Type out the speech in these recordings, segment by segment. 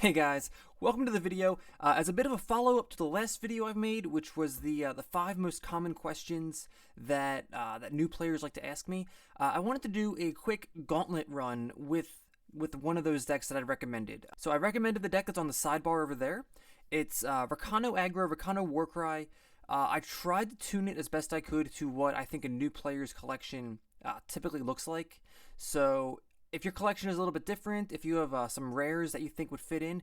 Hey guys, welcome to the video. As a bit of a follow-up to the last video I've made, which was the 5 most common questions that new players like to ask me, I wanted to do a quick gauntlet run with one of those decks that I recommended. So I recommended the deck that's on the sidebar over there. It's Rakano Aggro, Rakano Warcry. I tried to tune it as best I could to what I think a new player's collection typically looks like. So if your collection is a little bit different, if you have some rares that you think would fit in,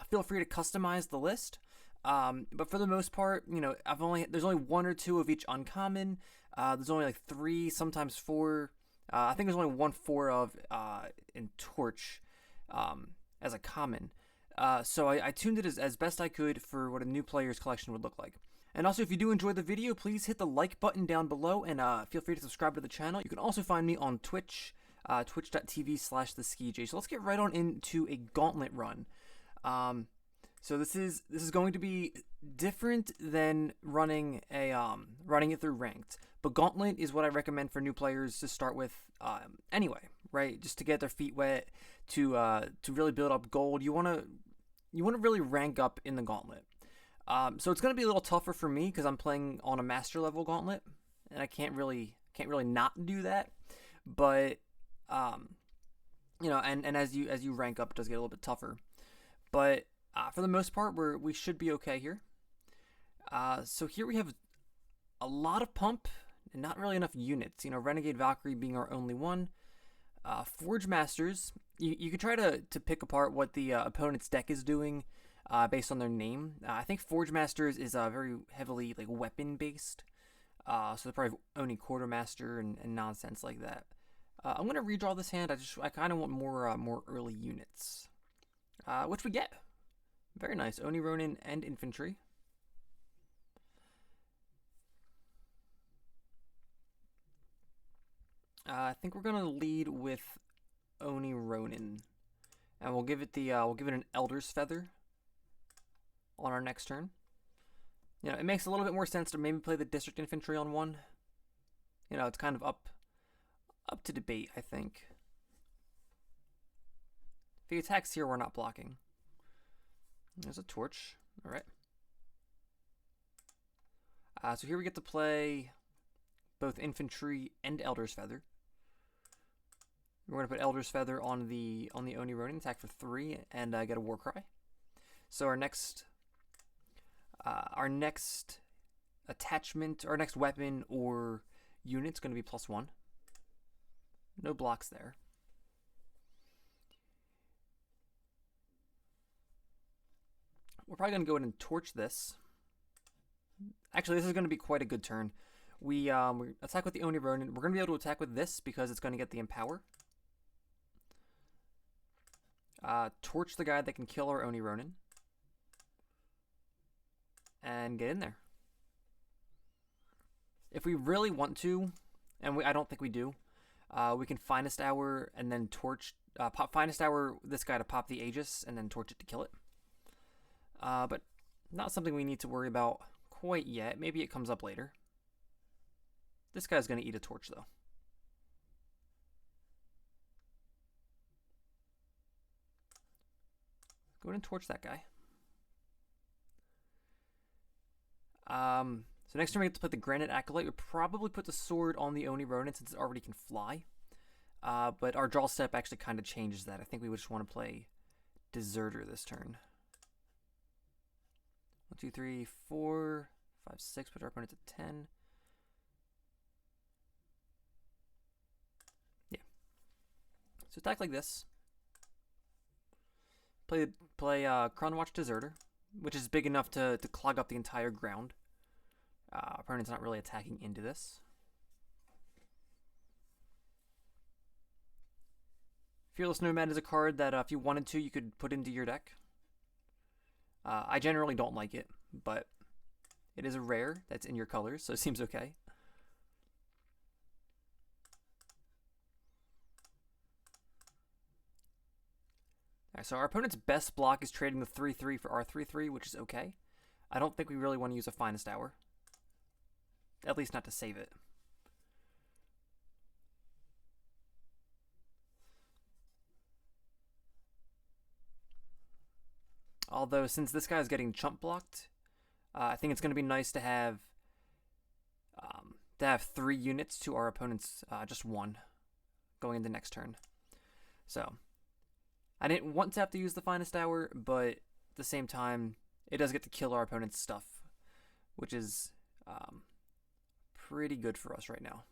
feel free to customize the list. But for the most part, you know, there's only 1 or 2 of each uncommon. There's only like 3, sometimes 4. I think there's only 1 4 of in Torch as a common. So I tuned it as best I could for what a new player's collection would look like. And also, if you do enjoy the video, please hit the like button down below and feel free to subscribe to the channel. You can also find me on Twitch. Twitch.tv/theskij. So let's get right on into a gauntlet run. So this is going to be different than running it through ranked. But gauntlet is what I recommend for new players to start with anyway, right? Just to get their feet wet, to really build up gold. You want to really rank up in the gauntlet. So it's going to be a little tougher for me because I'm playing on a master level gauntlet, and I can't really not do that. But you know, and as you rank up, it does get a little bit tougher. But for the most part, we should be okay here. So here we have a lot of pump and not really enough units. You know, Renegade Valkyrie being our only one. Forge Masters, you could try to pick apart what the opponent's deck is doing based on their name. I think Forge Masters is very heavily like weapon based. So they're probably Oni Quartermaster and nonsense like that. I'm gonna redraw this hand. I kind of want more early units, which we get. Very nice, Oni Ronin and Infantry. I think we're gonna lead with Oni Ronin, and we'll give it an Elder's Feather on our next turn. You know, it makes a little bit more sense to maybe play the District Infantry on one. You know, it's kind of up to debate, I think. If he attacks here, we're not blocking. There's a Torch. All right. So here we get to play both Infantry and Elder's Feather. We're going to put Elder's Feather on the Oni Ronin, attack for 3, and get a Warcry. So our next attachment, our next weapon or unit's going to be +1. No blocks there. We're probably going to go ahead and torch this. Actually, this is going to be quite a good turn. We attack with the Oni Ronin. We're going to be able to attack with this because it's going to get the Empower. Torch the guy that can kill our Oni Ronin. And get in there. If we really want to, and I don't think we do, we can Finest Hour and then torch, Finest Hour this guy to pop the Aegis and then torch it to kill it. But not something we need to worry about quite yet. Maybe it comes up later. This guy's going to eat a torch though. Go ahead and torch that guy. So next turn we get to play the Granite Acolyte. We'll probably put the sword on the Oni Ronin since it already can fly. But our draw step actually kind of changes that. I think we would just want to play Deserter this turn. 1, 2, 3, 4, 5, 6. Put our opponent to 10. Yeah. So attack like this. Play Crownwatch Deserter, which is big enough to clog up the entire ground. Opponent's not really attacking into this. Fearless Nomad is a card that if you wanted to, you could put into your deck. I generally don't like it, but it is a rare that's in your colors, so it seems okay. Alright, so our opponent's best block is trading the 3/3 for our 3/3, which is okay. I don't think we really want to use a Finest Hour. At least not to save it. Although, since this guy is getting chump blocked, I think it's going to be nice to have 3 units to our opponent's just 1 going into next turn. So, I didn't want to have to use the Finest Hour, but at the same time, it does get to kill our opponent's stuff, which is pretty good for us right now.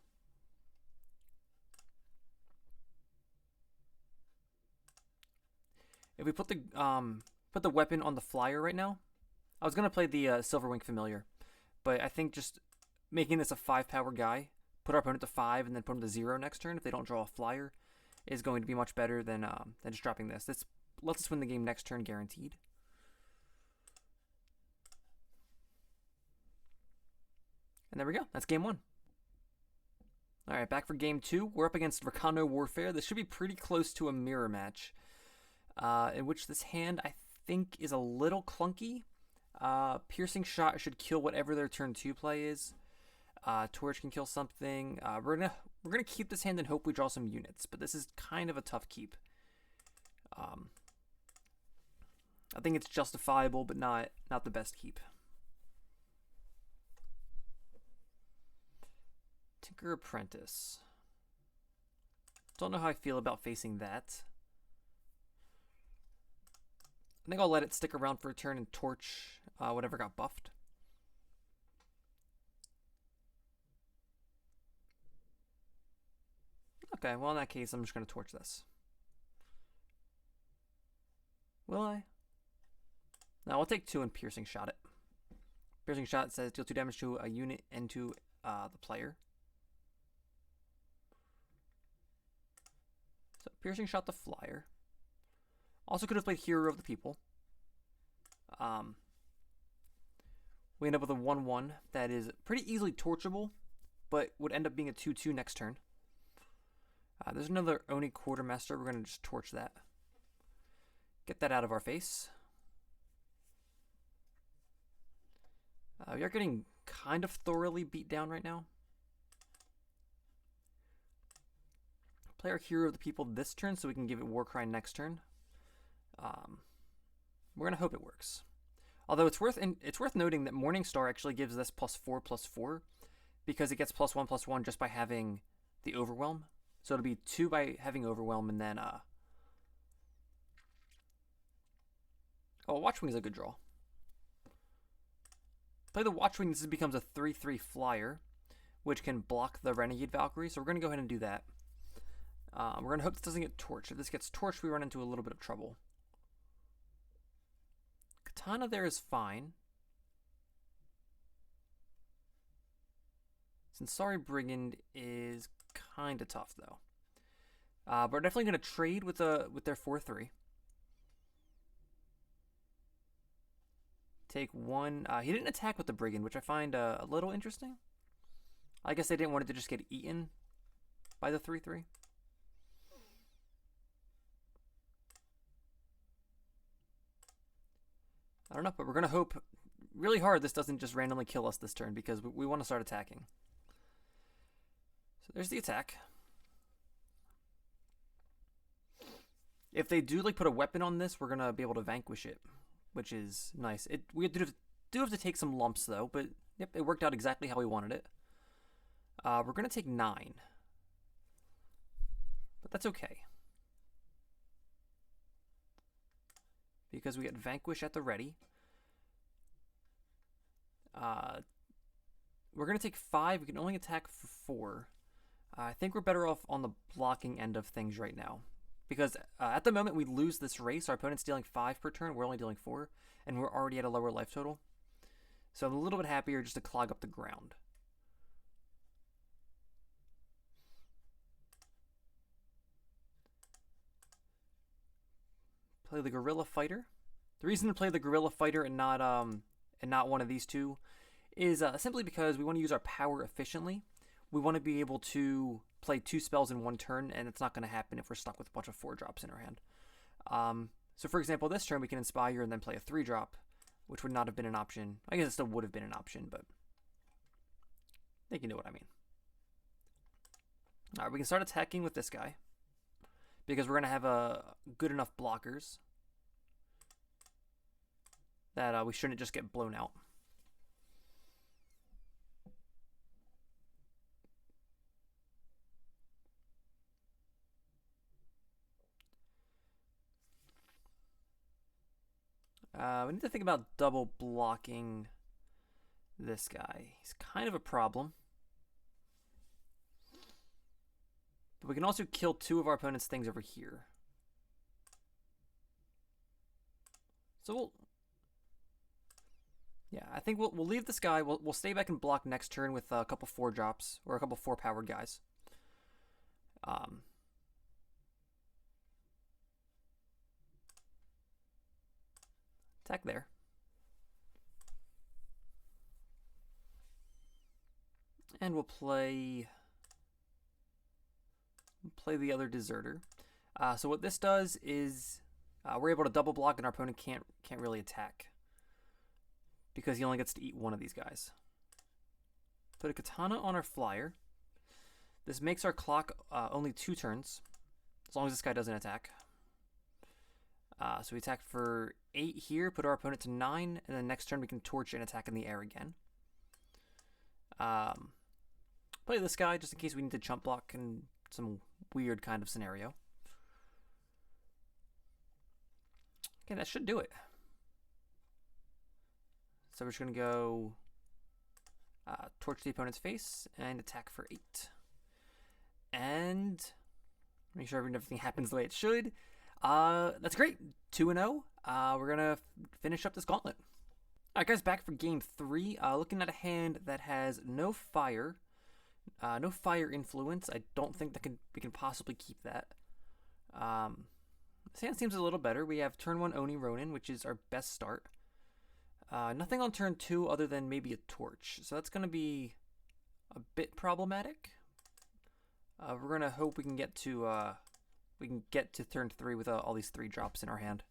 If we put the weapon on the flyer right now, I was gonna play the Silverwing Familiar, but I think just making this a 5 power guy, put our opponent to 5, and then put him to 0 next turn if they don't draw a flyer, is going to be much better than just dropping this. This lets us win the game next turn guaranteed. And there we go. That's game 1. All right, back for game 2. We're up against Rakano Warfare. This should be pretty close to a mirror match, in which this hand I think is a little clunky. Piercing Shot should kill whatever their turn 2 play is. Torch can kill something. We're gonna keep this hand and hope we draw some units, but this is kind of a tough keep. I think it's justifiable, but not the best keep. Tinker Apprentice. Don't know how I feel about facing that. I think I'll let it stick around for a turn and torch whatever got buffed. Okay, well in that case, I'm just going to torch this. Will I? No, I'll take 2 and Piercing Shot it. Piercing Shot says deal 2 damage to a unit and to the player. So Piercing Shot the flyer. Also could have played Hero of the People. We end up with a 1/1 that is pretty easily torchable, but would end up being a 2/2 next turn. There's another Oni Quartermaster. We're going to just torch that. Get that out of our face. We are getting kind of thoroughly beat down right now. Play our Hero of the People this turn so we can give it Warcry next turn. We're gonna hope it works. Although it's worth noting that Morningstar actually gives this +4/+4 because it gets +1/+1 just by having the Overwhelm. So it'll be 2 by having Overwhelm, and then Watchwing is a good draw. Play the Watchwing. This becomes a 3/3 flyer, which can block the Renegade Valkyrie. So we're gonna go ahead and do that. We're gonna hope this doesn't get torched. If this gets torched, we run into a little bit of trouble. Katana there is fine. Sensari Brigand is kind of tough though. But we're definitely gonna trade with their 4/3. Take 1. He didn't attack with the Brigand, which I find a little interesting. I guess they didn't want it to just get eaten by the 3/3. I don't know, but we're going to hope really hard this doesn't just randomly kill us this turn because we want to start attacking. So there's the attack. If they do put a weapon on this, we're going to be able to vanquish it, which is nice. We do have to take some lumps though, but yep, it worked out exactly how we wanted it. We're going to take 9. But that's okay. Because we get Vanquish at the ready. We're going to take 5. We can only attack for 4. I think we're better off on the blocking end of things right now. Because at the moment we lose this race, our opponent's dealing 5 per turn, we're only dealing 4, and we're already at a lower life total. So I'm a little bit happier just to clog up the ground. Play the Guerrilla Fighter. The reason to play the Guerrilla Fighter and not one of these two is simply because we want to use our power efficiently. We want to be able to play 2 spells in 1 turn, and it's not going to happen if we're stuck with a bunch of 4-drops in our hand. So for example, this turn we can Inspire and then play a 3-drop, which would not have been an option. I guess it still would have been an option, but I think you know what I mean. Alright, we can start attacking with this guy, because we're going to have good enough blockers. that we shouldn't just get blown out. We need to think about double blocking this guy. He's kind of a problem. But we can also kill two of our opponent's things over here. So I think we'll leave this guy. We'll stay back and block next turn with a couple 4-drops or a couple 4-powered guys. Attack there. And we'll play the other deserter. So what this does is we're able to double block, and our opponent can't really attack because he only gets to eat one of these guys. Put a Katana on our flyer. This makes our clock only 2 turns, as long as this guy doesn't attack. So we attack for 8 here, put our opponent to 9, and then next turn we can torch and attack in the air again. Play this guy just in case we need to chump block in some weird kind of scenario. Okay, that should do it. So we're just going to go torch the opponent's face and attack for 8. And make sure everything happens the way it should. That's great. 2-0. We're going to finish up this gauntlet. Alright guys, back for game 3. Looking at a hand that has no fire. No fire influence. I don't think that we can possibly keep that. This hand seems a little better. We have turn 1 Oni Ronin, which is our best start. Nothing on turn 2 other than maybe a torch. So that's going to be a bit problematic. We're going to hope we can get to turn 3 with all these 3-drops in our hand.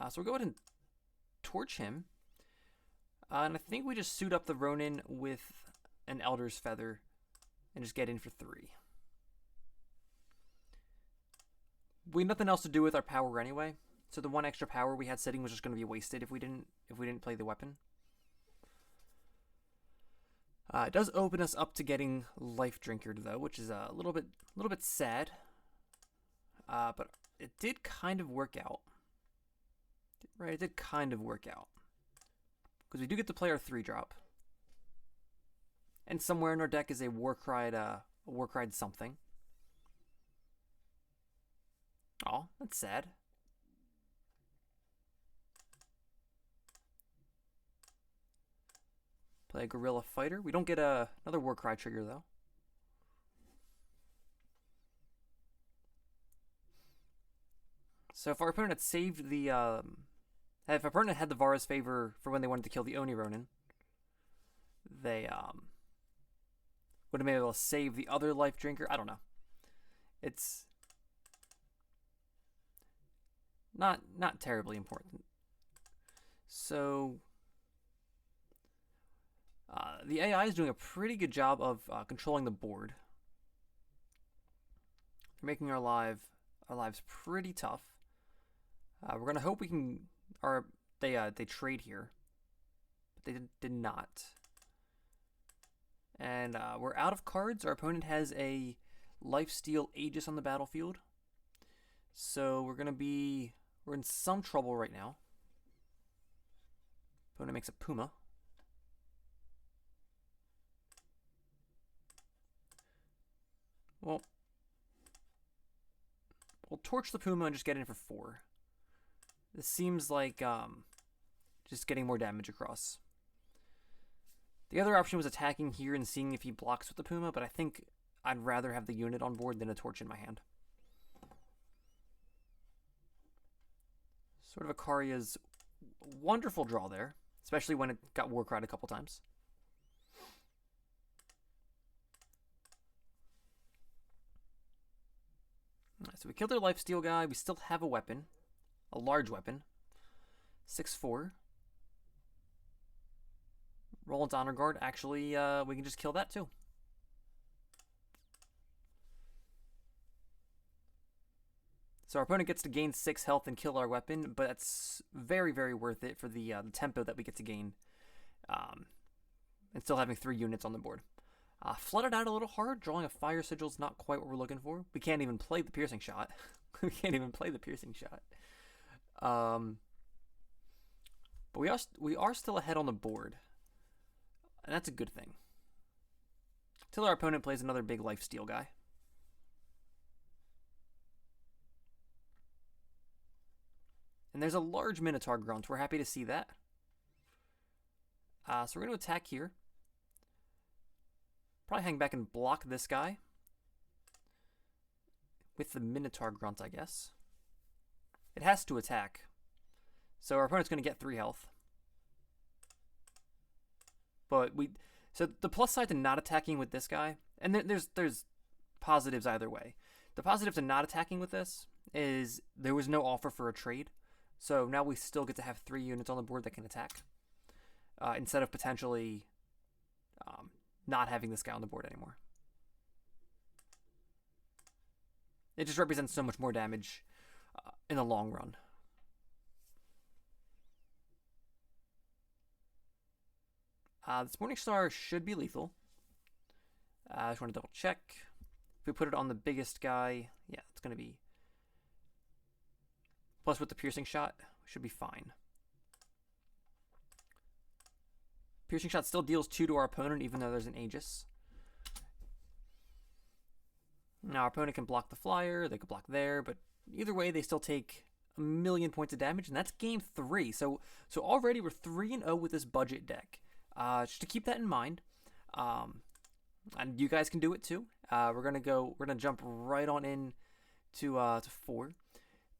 So we'll go ahead and torch him. And I think we just suit up the Ronin with an Elder's Feather and just get in for 3. We have nothing else to do with our power anyway, so the 1 extra power we had sitting was just going to be wasted if we didn't play the weapon. It does open us up to getting Life Drinkered though, which is a little bit sad. But it did kind of work out. Right, it did kind of work out. Because we do get to play our 3-drop. And somewhere in our deck is a Warcried something. Oh, that's sad. Play a Guerrilla Fighter. We don't get another Warcry trigger though. So if our opponent had saved the if our opponent had the Vara's favor for when they wanted to kill the Oni Ronin, they would have been able to save the other Life Drinker. I don't know. It's not terribly important. So the AI is doing a pretty good job of controlling the board. They're making our lives pretty tough. We're gonna hope we can. They trade here, but they did not. And we're out of cards. Our opponent has a Lifesteal Aegis on the battlefield, so we're in some trouble right now. Opponent makes a Puma. Well, we'll torch the Puma and just get in for 4. This seems like just getting more damage across. The other option was attacking here and seeing if he blocks with the Puma, but I think I'd rather have the unit on board than a torch in my hand. Sort of Akaria's wonderful draw there, especially when it got Warcried a couple times. So we killed their Lifesteal guy. We still have a weapon. A large weapon. 6-4. Roland's Honor Guard. Actually, we can just kill that too. So our opponent gets to gain 6 health and kill our weapon, but that's very, very worth it for the tempo that we get to gain. And still having 3 units on the board. Flooded out a little hard. Drawing a fire sigil is not quite what we're looking for. We can't even play the piercing shot. We can't even play the piercing shot. But we are still ahead on the board. And that's a good thing. Till our opponent plays another big lifesteal guy. And there's a large Minotaur Grunt. We're happy to see that. So we're going to attack here. Probably hang back and block this guy. With the Minotaur Grunt, I guess. It has to attack. So our opponent's going to get 3 health. But so the plus side to not attacking with this guy, and there's positives either way. The positive to not attacking with this is there was no offer for a trade. So now we still get to have 3 units on the board that can attack. Instead of potentially not having this guy on the board anymore. It just represents so much more damage in the long run. This Morning Star should be lethal. I just want to double check. If we put it on the biggest guy, yeah, it's going to be... Plus with the piercing shot, we should be fine. Piercing shot still deals 2 to our opponent, even though there's an Aegis. Now our opponent can block the flyer, they can block there, but either way, they still take 1,000,000 points of damage, and that's game 3. So already we're 3-0 with this budget deck. Just to keep that in mind, and you guys can do it too. We're gonna jump right on in to 4.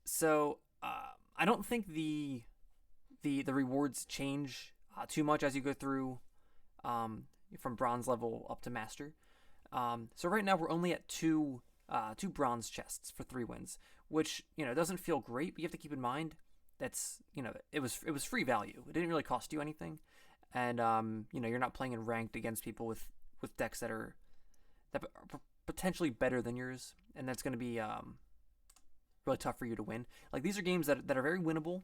So I don't think the rewards change too much as you go through from bronze level up to master. So right now we're only at 2 bronze chests for 3 wins, which doesn't feel great. But you have to keep in mind that's it was free value. It didn't really cost you anything. And you're not playing in ranked against people with decks that are potentially better than yours, and that's going to be really tough for you to win. Like, these are games that are very winnable.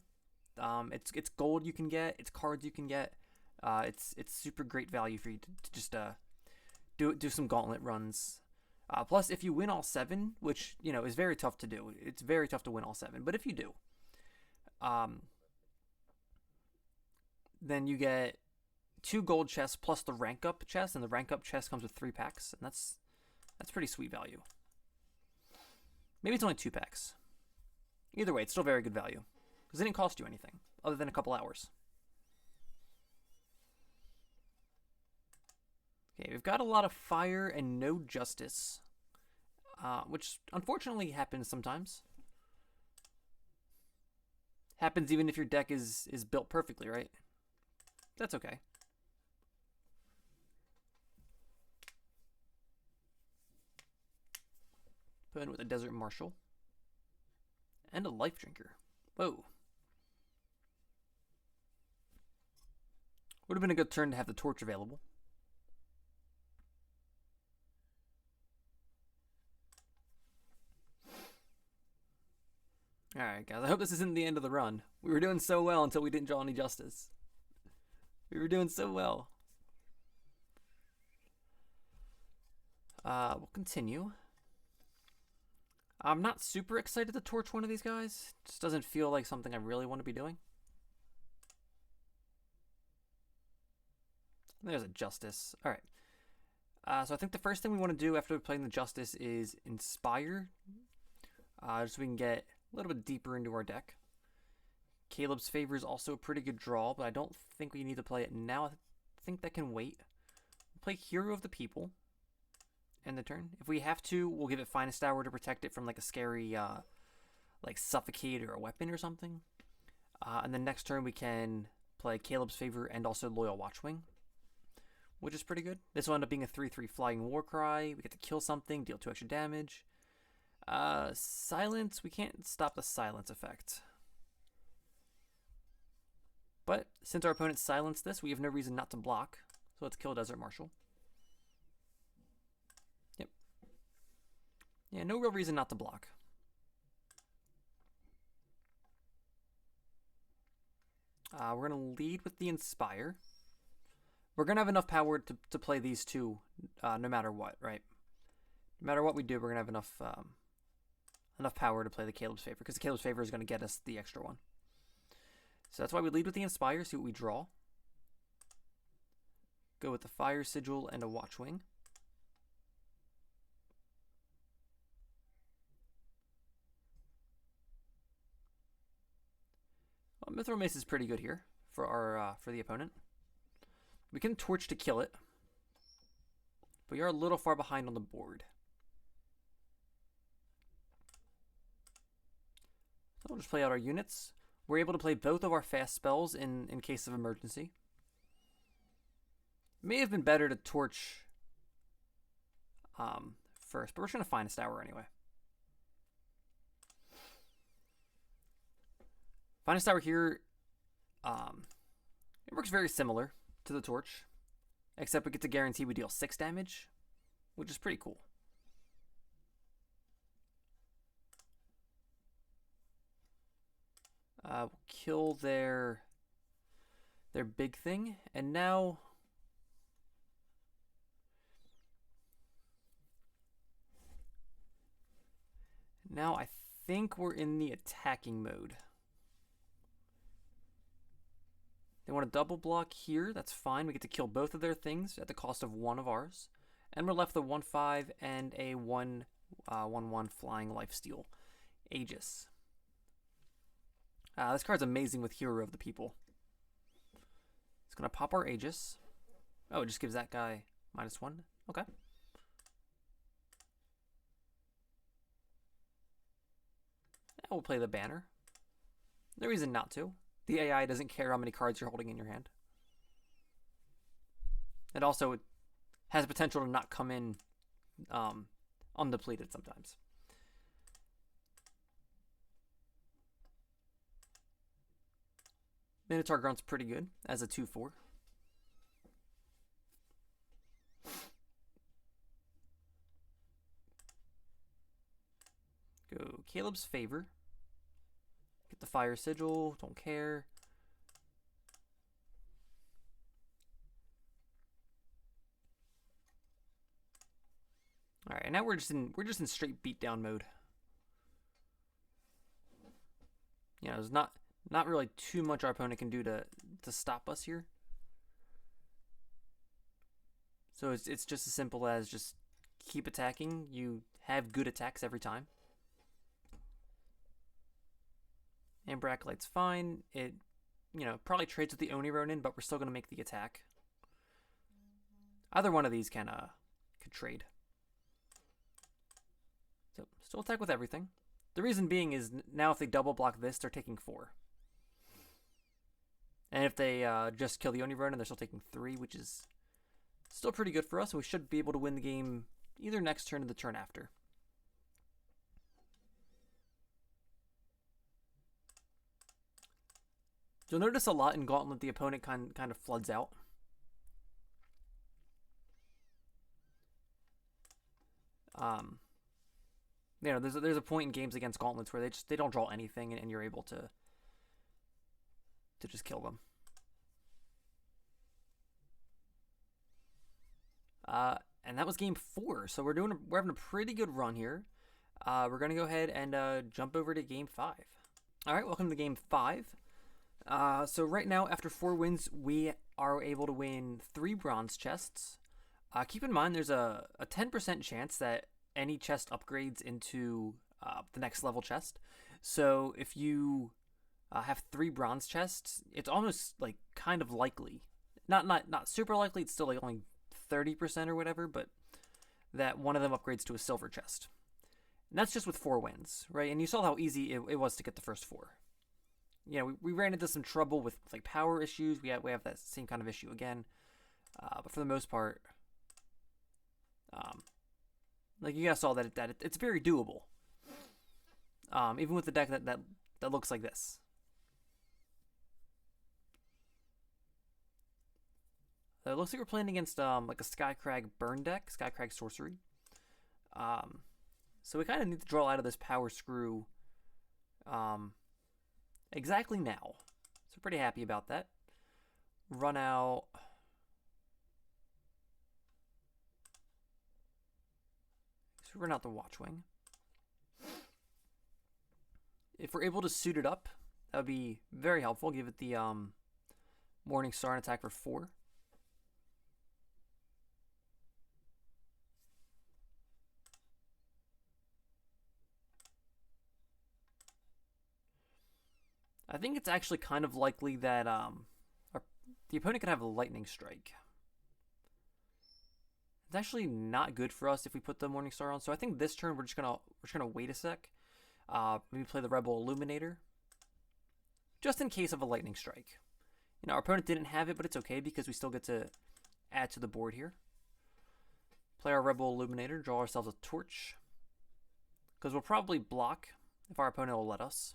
It's gold you can get, it's cards you can get. It's super great value for you to just do some gauntlet runs. Plus, if you win all 7, which is very tough to do, it's very tough to win all 7. But if you do, then you get 2 gold chests plus the rank up chest, and the rank up chest comes with 3 packs, and that's pretty sweet value. Maybe it's only 2 packs. Either way, it's still very good value because it didn't cost you anything other than a couple hours. Okay, we've got a lot of fire and no justice, which unfortunately happens sometimes. Happens even if your deck is built perfectly, right? That's okay. Put in with a Desert Marshal. And a Life Drinker. Whoa. Would have been a good turn to have the torch available. Alright guys, I hope this isn't the end of the run. We were doing so well until we didn't draw any justice. We were doing so well. We'll continue. I'm not super excited to torch one of these guys. It just doesn't feel like something I really want to be doing. There's a Justice. Alright. So I think the first thing we want to do after playing the Justice is Inspire. Just so we can get a little bit deeper into our deck. Kaleb's Favor is also a pretty good draw, but I don't think we need to play it now. I think that can wait. We'll play Hero of the People. End the turn. If we have to, we'll give it Finest Hour to protect it from like a scary like Suffocate or a weapon or something. And then next turn we can play Kaleb's Favor and also Loyal Watchwing, which is pretty good. This will end up being a 3/3 Flying Warcry. We get to kill something, deal 2 extra damage. Silence, we can't stop the silence effect. But since our opponent silenced this, we have no reason not to block. So let's kill Desert Marshal. Yep. Yeah, no real reason not to block. We're going to lead with the Inspire. We're going to have enough power to play these two no matter what, right? No matter what we do, we're going to have enough power to play the Kaleb's Favor, because the Kaleb's Favor is going to get us the extra one. So that's why we lead with the Inspire, see what we draw. Go with the Fire Sigil and a Watchwing. Well, Mithril Mace is pretty good here for our for the opponent. We can Torch to kill it, but you're a little far behind on the board. So we'll just play out our units. We're able to play both of our fast spells in case of emergency. May have been better to Torch first, but we're just going to Finest Hour anyway. Finest Hour here, it works very similar to the Torch, except we get to guarantee we deal 6 damage, which is pretty cool. We'll kill their big thing, and now I think we're in the attacking mode. They want to double block here. That's fine. We get to kill both of their things at the cost of 1 of ours. And we're left with a 1/5 and a 1/1 flying lifesteal Aegis. This card's amazing with Hero of the People. It's going to pop our Aegis. Oh, it just gives that guy -1. Okay. And we'll play the Banner. No reason not to. The AI doesn't care how many cards you're holding in your hand. It also has potential to not come in undepleted sometimes. Minotaur Grunt's pretty good as a 2/4. Go Kaleb's Favor. Get the Fire Sigil, don't care. All right, and now we're just in straight beatdown mode. You know, there's not really too much our opponent can do to stop us here. So it's just as simple as just keep attacking. You have good attacks every time. And Bracklight's fine. It, you know, probably trades with the Oni Ronin, but we're still going to make the attack. Either one of these could trade. So still attack with everything. The reason being is now if they double block this, they're taking 4. And if they just kill the Oni Ronin, they're still taking 3, which is still pretty good for us. So we should be able to win the game either next turn or the turn after. You'll notice a lot in Gauntlet the opponent kind of floods out. You know, there's a point in games against Gauntlets where they don't draw anything and you're able to just kill them. And that was game 4. So we're having a pretty good run here. We're gonna go ahead and jump over to game 5. All right, welcome to game 5. So right now, after 4 wins, we are able to win 3 bronze chests. Keep in mind, there's a 10% chance that any chest upgrades into the next level chest. So if you have 3 bronze chests, it's almost like kind of likely, not super likely. It's still like only 30% or whatever, but that one of them upgrades to a silver chest. And that's just with 4 wins, right? And you saw how easy it was to get the first 4. You know, we ran into some trouble with like power issues. We have that same kind of issue again, but for the most part, like you guys saw that it's very doable. Even with the deck that looks like this. It looks like we're playing against like a Skycrag burn deck, Skycrag sorcery. So we kind of need to draw out of this power screw exactly now. So pretty happy about that. Run out. So run out the Watchwing. If we're able to suit it up, that would be very helpful. Give it the Morning Star and attack for 4. I think it's actually kind of likely that the opponent could have a Lightning Strike. It's actually not good for us if we put the Morning Star on. So I think this turn we're just gonna wait a sec. Maybe play the Rebel Illuminator, just in case of a Lightning Strike. You know, our opponent didn't have it, but it's okay because we still get to add to the board here. Play our Rebel Illuminator, draw ourselves a Torch, because we'll probably block if our opponent will let us.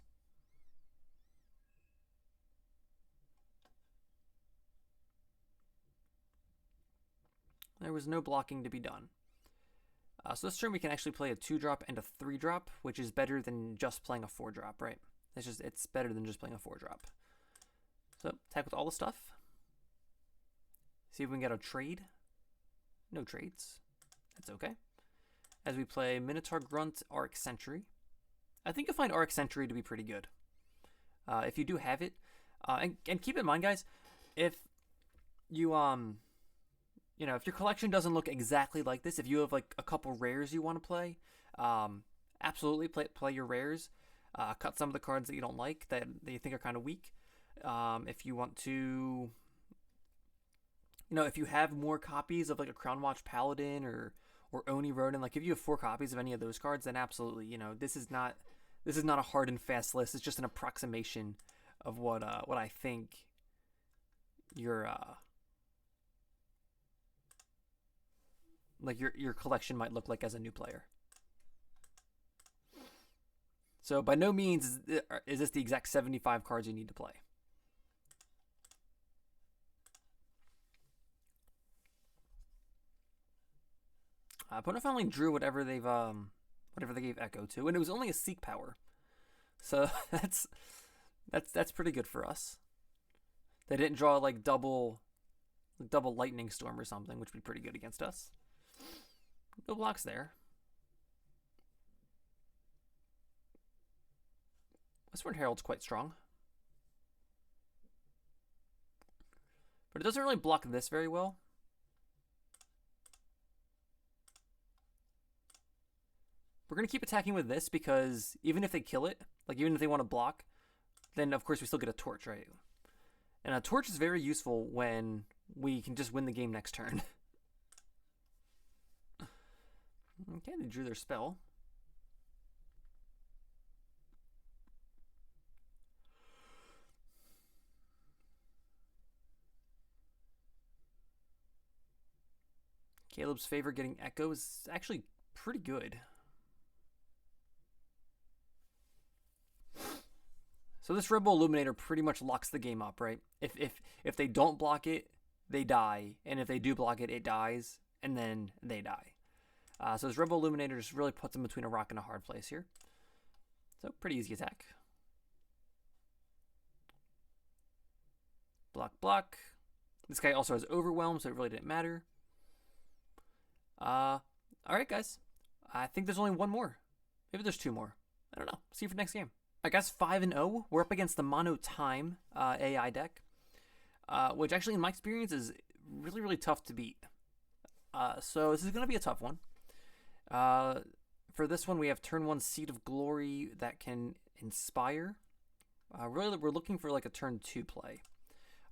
There was no blocking to be done. So this turn we can actually play a 2-drop and a 3-drop, which is better than just playing a 4-drop, right? It's better than just playing a 4-drop. So attack with all the stuff. See if we can get a trade. No trades. That's okay. As we play Minotaur, Grunt, Auric, Sentry. I think you'll find Auric Sentry to be pretty good. If you do have it. And keep in mind, guys, if you you know, if your collection doesn't look exactly like this, if you have like a couple rares you want to play, absolutely play your rares. Cut some of the cards that you don't like, that you think are kind of weak. If you want to, you know, if you have more copies of like a Crownwatch Paladin or Oni Ronin, like if you have 4 copies of any of those cards, then absolutely, you know, this is not a hard and fast list. It's just an approximation of what I think your like your collection might look like as a new player. So by no means is this the exact 75 cards you need to play. Opponent finally drew whatever they gave Echo to, and it was only a Seek power. So that's pretty good for us. They didn't draw like double Lightning Storm or something, which would be pretty good against us. No blocks there. Westward Herald's quite strong. But it doesn't really block this very well. We're going to keep attacking with this because even if they kill it, like even if they want to block, then of course we still get a Torch, right? And a Torch is very useful when we can just win the game next turn. Okay, they drew their spell. Kaleb's favor getting Echo is actually pretty good. So this Rebel Illuminator pretty much locks the game up, right? If they don't block it, they die, and if they do block it, it dies, and then they die. So this Rebel Illuminator just really puts them between a rock and a hard place here. So pretty easy attack. Block, block. This guy also has Overwhelm, so it really didn't matter. All right, guys. I think there's only one more. Maybe there's 2 more. I don't know. See you for next game. I guess 5-0. We're up against the Mono Time AI deck, which actually, in my experience, is really, really tough to beat. So this is going to be a tough one. For this one, we have turn 1 Seed of Glory that can inspire. Really, we're looking for like a turn 2 play.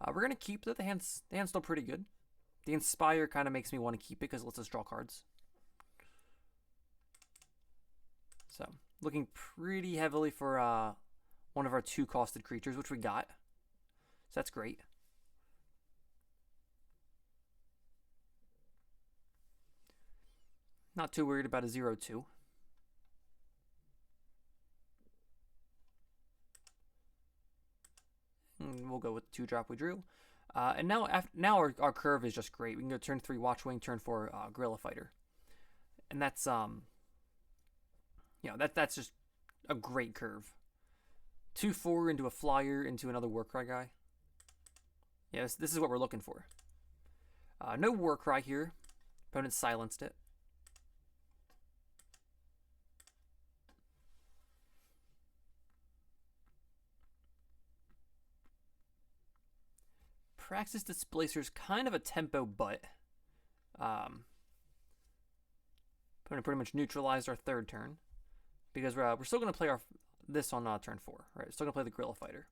We're going to keep that. The hand's still pretty good. The inspire kind of makes me want to keep it because it lets us draw cards. So looking pretty heavily for one of our 2 costed creatures, which we got. So that's great. Not too worried about a 0-2. And we'll go with the 2-drop we drew. And now our curve is just great. We can go turn 3 Watchwing, turn 4 Guerrilla Fighter. And that's you know, that's just a great curve. 2-4 into a flyer into another Warcry guy. Yes, this is what we're looking for. No war cry here. Opponent silenced it. Praxis Displacer's kind of a tempo butt. Opponent pretty much neutralized our third turn because we're still going to play this on turn 4. Right, still going to play the Guerrilla Fighter.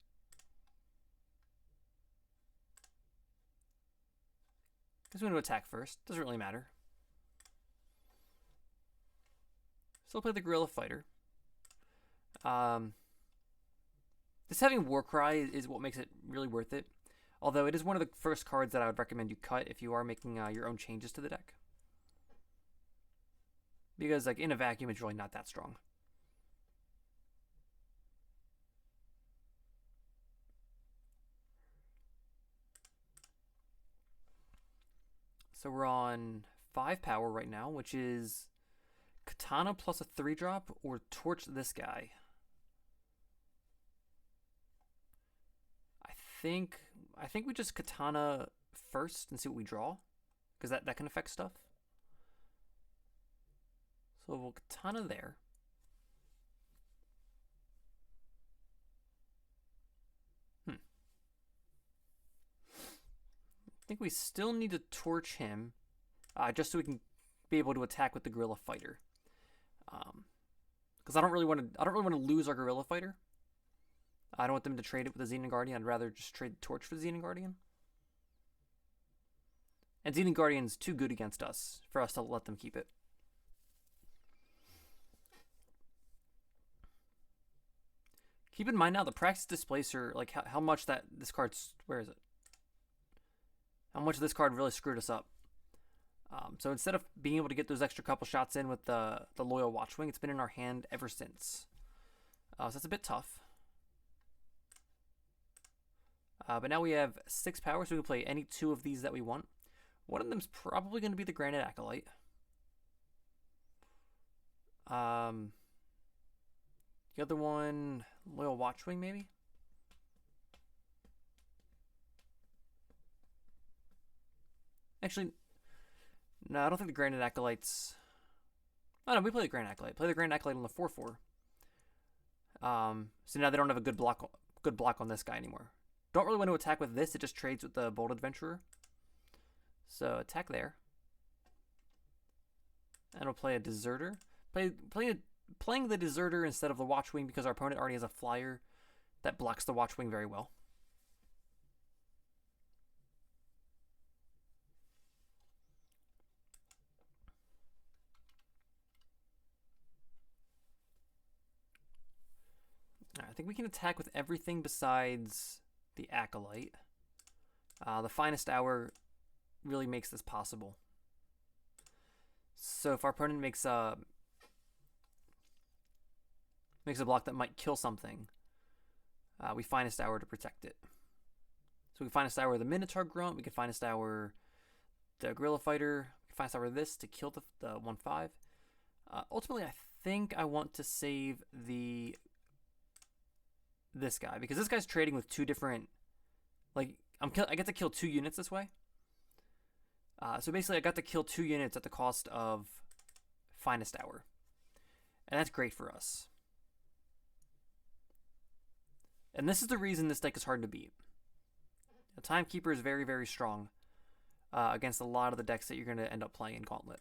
Guess we're going to attack first. Doesn't really matter. Still play the Guerrilla Fighter. This having Warcry is what makes it really worth it. Although it is one of the first cards that I would recommend you cut if you are making your own changes to the deck. Because like in a vacuum, it's really not that strong. So we're on 5 power right now, which is Katana plus a 3-drop or Torch this guy. I think we just Katana first and see what we draw, because that can affect stuff. So we'll Katana there. I think we still need to torch him, just so we can be able to attack with the Guerrilla Fighter. Because I don't really want to lose our Guerrilla Fighter. I don't want them to trade it with the Xenon Guardian. I'd rather just trade the Torch for the Xenon Guardian. And Xenon Guardian's too good against us for us to let them keep it. Keep in mind now the Praxis Displacer, like how much this card's, where is it? How much this card really screwed us up. So instead of being able to get those extra couple shots in with the Loyal Watchwing, it's been in our hand ever since. So that's a bit tough. But now we have 6 power, so we can play any 2 of these that we want. One of them's probably going to be the Granite Acolyte. The other one, Loyal Watchwing, maybe? Actually, no, I don't think the Granite Acolyte's... Oh, no, we play the Granite Acolyte. Play the Granite Acolyte on the 4/4. So now they don't have a good block on this guy anymore. Don't really want to attack with this. It just trades with the Bold Adventurer. So attack there. And we'll play a Deserter. Playing the Deserter instead of the Watchwing because our opponent already has a flyer that blocks the Watchwing very well. I think we can attack with everything besides the Acolyte. The Finest Hour really makes this possible. So if our opponent makes a block that might kill something, we Finest Hour to protect it. So we Finest Hour the Minotaur Grunt, we can Finest Hour the Guerrilla Fighter, we can Finest Hour this to kill the 1/5. Ultimately, I think I want to save this guy, because this guy's trading with 2 different, like, I get to kill 2 units this way. So basically I got to kill 2 units at the cost of Finest Hour. And that's great for us. And this is the reason this deck is hard to beat. The Timekeeper is very, very strong against a lot of the decks that you're going to end up playing in Gauntlet.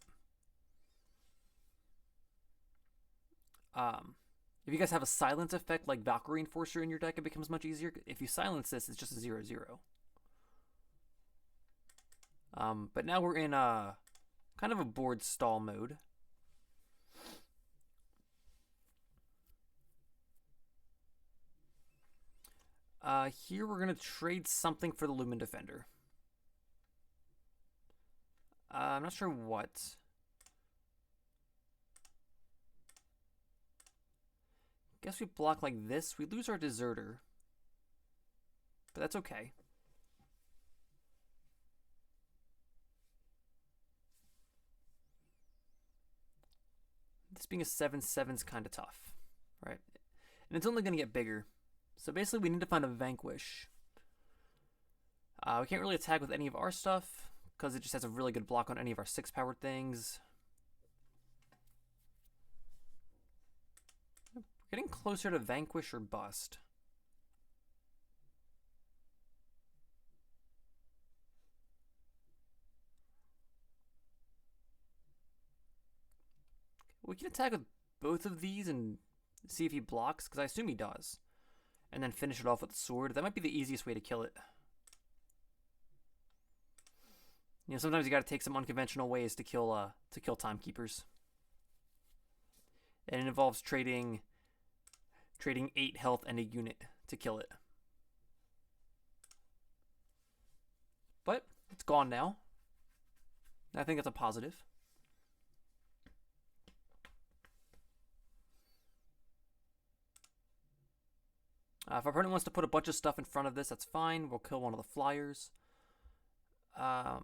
If you guys have a silence effect like Valkyrie Enforcer in your deck, it becomes much easier. If you silence this, it's just a 0/0. But now we're in kind of a board stall mode. Here we're going to trade something for the Lumen Defender. I'm not sure what. Guess we block like this. We lose our Deserter. But that's okay. This being a 7/7 is kind of tough, right? And it's only going to get bigger. So basically we need to find a Vanquish. We can't really attack with any of our stuff because it just has a really good block on any of our 6-powered things. We're getting closer to Vanquish or Bust. We can attack with both of these and see if he blocks, because I assume he does. And then finish it off with the sword. That might be the easiest way to kill it. You know, sometimes you gotta take some unconventional ways to kill timekeepers. And it involves trading 8 health and a unit to kill it. But it's gone now. I think that's a positive. If our opponent wants to put a bunch of stuff in front of this, that's fine. We'll kill one of the flyers. Yeah,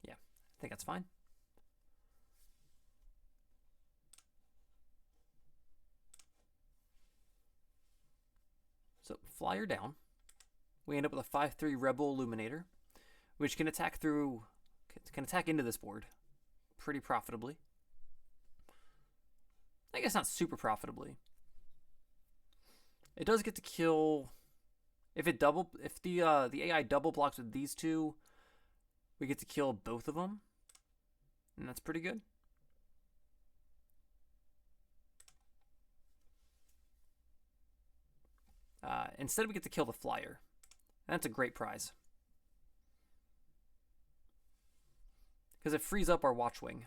I think that's fine. So, flyer down. We end up with a 5/3 Rebel Illuminator, which can attack into this board pretty profitably. I guess not super profitably. It does get to kill if the AI double blocks with these two, we get to kill both of them, and that's pretty good. Instead, we get to kill the flyer. That's a great prize because it frees up our Watchwing.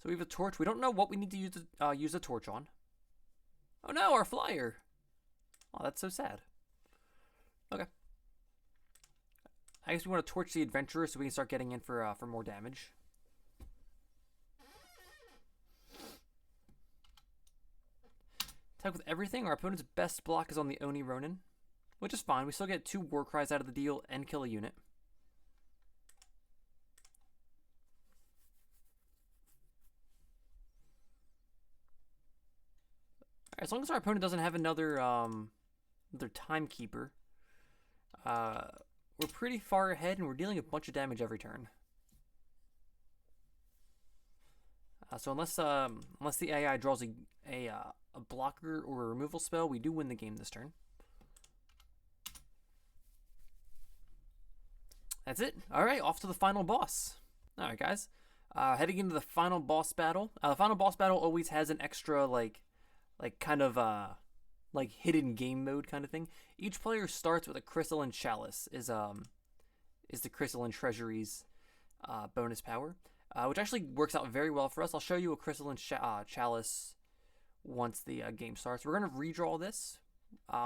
So we have a torch. We don't know what we need to use a torch on. Oh no, our flyer. Oh, that's so sad. Okay. I guess we want to torch the adventurer so we can start getting in for more damage. Attack with everything. Our opponent's best block is on the Oni Ronin, which is fine. We still get 2 war cries out of the deal and kill a unit. As long as our opponent doesn't have another timekeeper, we're pretty far ahead, and we're dealing a bunch of damage every turn. So unless the AI draws a blocker or a removal spell, we do win the game this turn. That's it. All right, off to the final boss. All right, guys. Heading into the final boss battle. The final boss battle always has an extra kind of hidden game mode kind of thing. Each player starts with a Crystalline Chalice, is the Crystalline Treasury's bonus power, which actually works out very well for us. I'll show you a Crystalline Chalice once the game starts. We're gonna redraw this.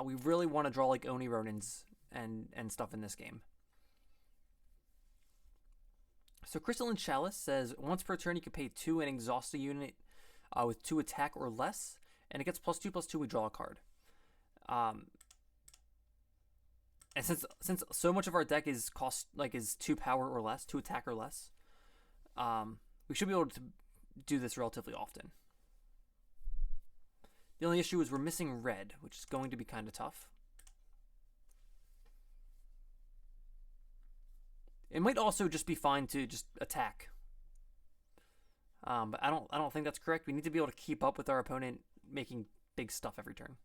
We really want to draw like Oni Ronins and stuff in this game. So Crystalline Chalice says once per turn you can pay 2 and exhaust a unit with 2 attack or less. And it gets +2/+2. We draw a card. And since so much of our deck is 2 power or less, 2 attack or less, we should be able to do this relatively often. The only issue is we're missing red, which is going to be kind of tough. It might also just be fine to just attack. But I don't think that's correct. We need to be able to keep up with our opponent making big stuff every turn.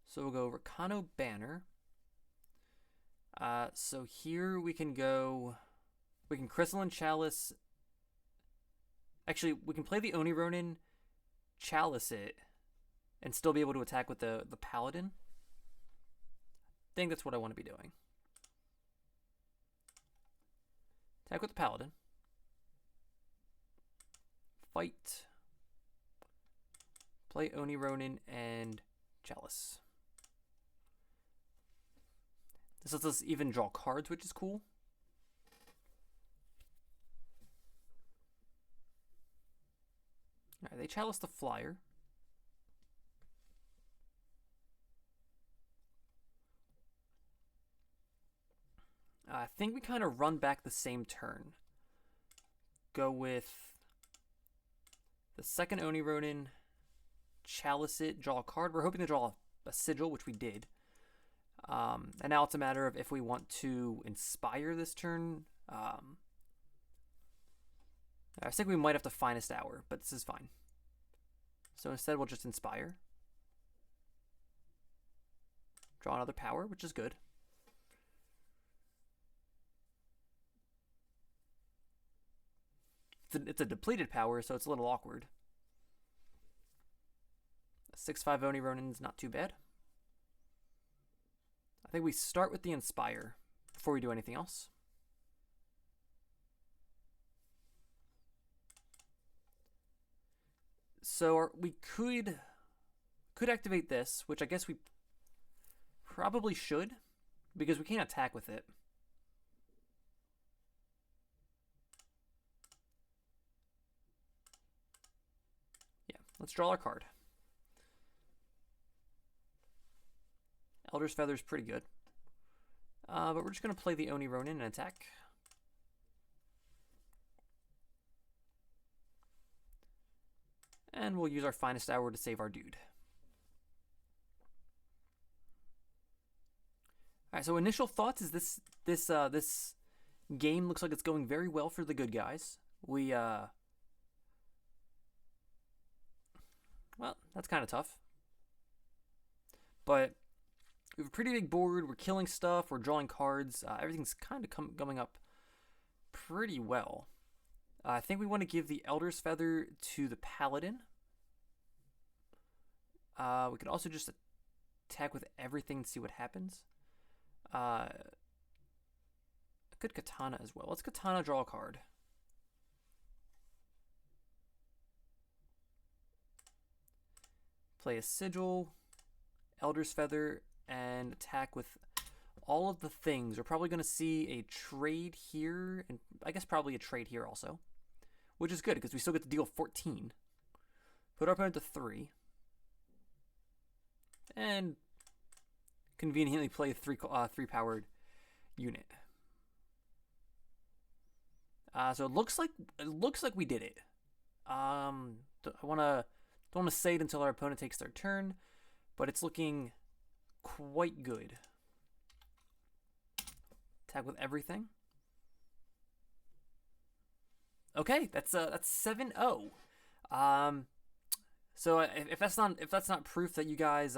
So we'll go Rakano Banner. So here we can Crystalline Chalice. Actually, we can play the Oni Ronin, Chalice it, and still be able to attack with the Paladin. I think that's what I want to be doing. Attack with the Paladin. Fight. Play Oni Ronin and Chalice. This lets us even draw cards, which is cool. Alright, they Chalice the flyer. I think we kind of run back the same turn. go with the second Oni Ronin, chalice it, draw a card. We're hoping to draw a sigil, which we did. And now it's a matter of if we want to inspire this turn. I think we might have to Finest Hour, but this is fine. So instead we'll just inspire. Draw another power, which is good. It's a depleted power, so it's a little awkward. A 6/5 Oni Ronin is not too bad. I think we start with the Inspire before we do anything else. So we could activate this, which I guess we probably should, because we can't attack with it. Yeah, let's draw our card. Elder's Feather is pretty good. But we're just going to play the Oni Ronin and attack. And we'll use our Finest Hour to save our dude. Alright, so initial thoughts is this game looks like it's going very well for the good guys. Well, that's kind of tough. But we have a pretty big board, we're killing stuff, we're drawing cards, everything's kind of coming up pretty well. I think we want to give the Elder's Feather to the Paladin. We could also just attack with everything to see what happens. A good Katana as well. Let's Katana draw a card. Play a Sigil, Elder's Feather, and attack with all of the things. We're probably going to see a trade here, and I guess probably a trade here also, which is good because we still get to deal 14. Put our opponent to 3. And conveniently play a 3-powered unit. So it looks like we did it. I don't want to say it until our opponent takes their turn, but it's looking quite good. Attack with everything. Okay, that's 7-0. So if that's not proof that you guys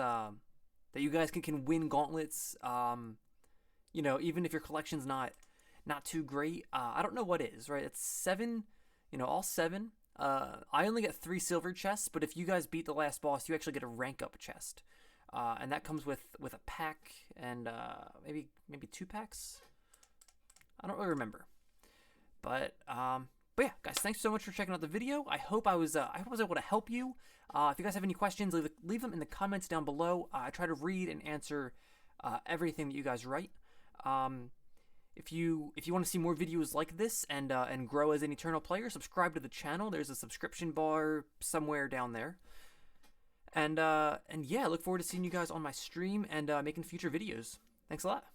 can win gauntlets, you know, even if your collection's not too great, I don't know what is, right? It's 7, you know, all 7. I only get 3 silver chests, but if you guys beat the last boss, you actually get a rank up chest, and that comes with a pack and maybe 2 packs. I don't really remember, but yeah, guys, thanks so much for checking out the video. I hope I was able to help you. If you guys have any questions, leave them in the comments down below. I try to read and answer everything that you guys write. If you want to see more videos like this and grow as an Eternal player, subscribe to the channel. There's a subscription bar somewhere down there. And yeah, I look forward to seeing you guys on my stream and making future videos. Thanks a lot.